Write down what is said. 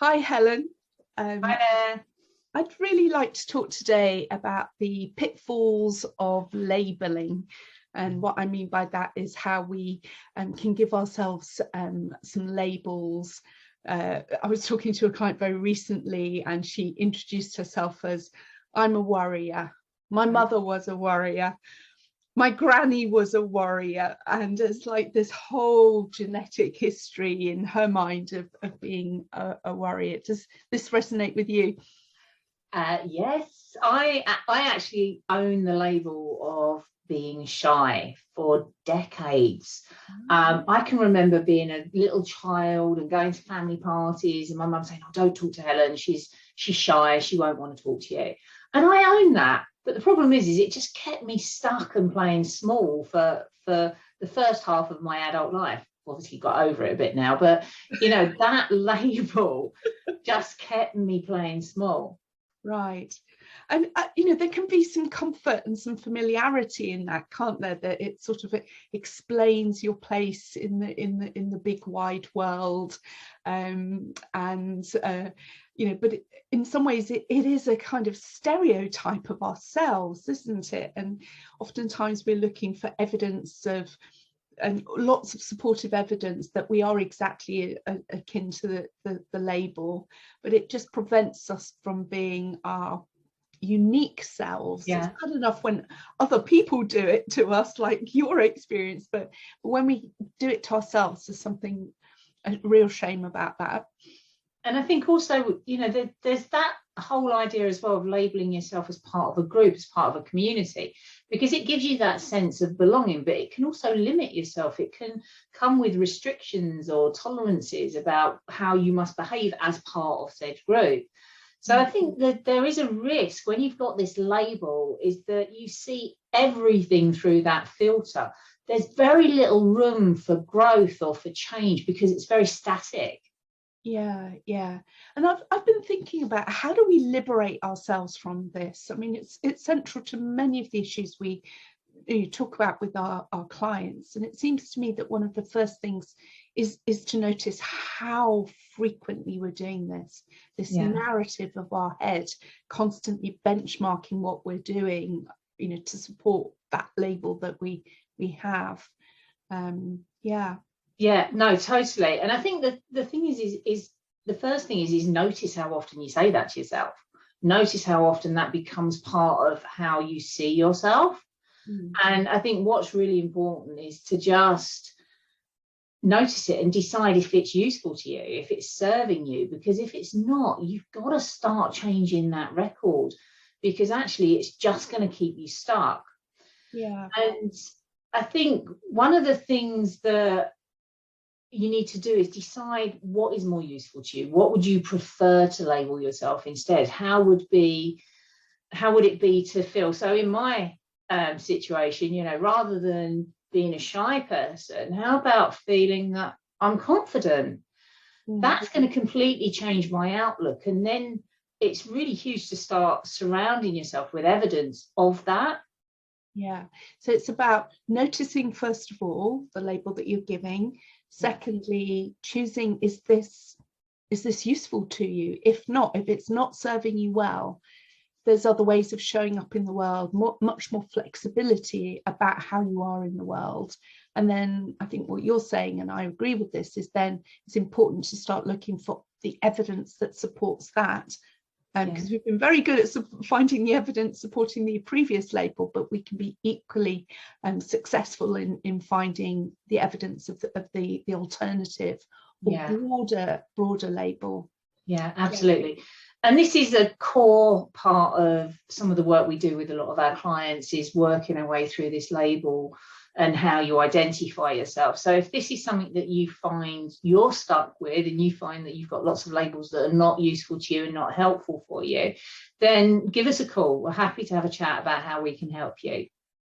Hi, Helen. Hi there. I'd really like to talk today about the pitfalls of labelling. And what I mean by that is how we can give ourselves some labels. I was talking to a client very recently and she introduced herself as, I'm a worrier. My mother was a worrier. My granny was a warrior, and it's like this whole genetic history in her mind of being a warrior. Does this resonate with you? Yes, I actually own the label of being shy for decades. I can remember being a little child and going to family parties and my mum saying, "Oh, don't talk to Helen. She's shy. She won't want to talk to you." And I own that. But the problem is it just kept me stuck and playing small for the first half of my adult life. Obviously, got over it a bit now, but that label just kept me playing small. Right. And there can be some comfort and some familiarity in that, can't there? That it sort of explains your place in the big wide world, but in some ways it is a kind of stereotype of ourselves, isn't it? And oftentimes we're looking for evidence of, and lots of supportive evidence that we are exactly akin to the label, but it just prevents us from being our unique selves. Yeah. It's bad enough when other people do it to us, like your experience, but when we do it to ourselves, there's something, a real shame about that. And I think also, there's that whole idea as well of labeling yourself as part of a group, as part of a community, because it gives you that sense of belonging, but it can also limit yourself. It can come with restrictions or tolerances about how you must behave as part of said group. So I think that there is a risk when you've got this label, is that you see everything through that filter. There's very little room for growth or for change because it's very static. Yeah. And I've been thinking about, how do we liberate ourselves from this? I mean, it's central to many of the issues we talk about with our clients. And it seems to me that one of the first things is to notice how frequently we're doing this narrative of our head, constantly benchmarking what we're doing, to support that label that we have. Yeah, no, totally. And I think that the thing is the first thing is notice how often you say that to yourself. Notice how often that becomes part of how you see yourself. And I think what's really important is to just notice it and decide if it's useful to you, if it's serving you, because if it's not, you've got to start changing that record, because actually it's just going to keep you stuck. Yeah. And I think one of the things that you need to do is decide what is more useful to you. What would you prefer to label yourself instead? How would it be to feel? So in my situation, rather than being a shy person, how about feeling that I'm confident? That's going to completely change my outlook. And then it's really huge to start surrounding yourself with evidence of that. Yeah. So it's about noticing, first of all, the label that you're giving. Secondly, choosing, is this useful to you? If not, if it's not serving you well, there's other ways of showing up in the world, much more flexibility about how you are in the world. And then I think what you're saying, and I agree with this, is then it's important to start looking for the evidence that supports that. Because we've been very good at finding the evidence supporting the previous label, but we can be equally successful in finding the evidence of the alternative or broader label. Yeah, absolutely. And this is a core part of some of the work we do with a lot of our clients, is working our way through this label and how you identify yourself. So if this is something that you find you're stuck with, and you find that you've got lots of labels that are not useful to you and not helpful for you, then give us a call. We're happy to have a chat about how we can help you.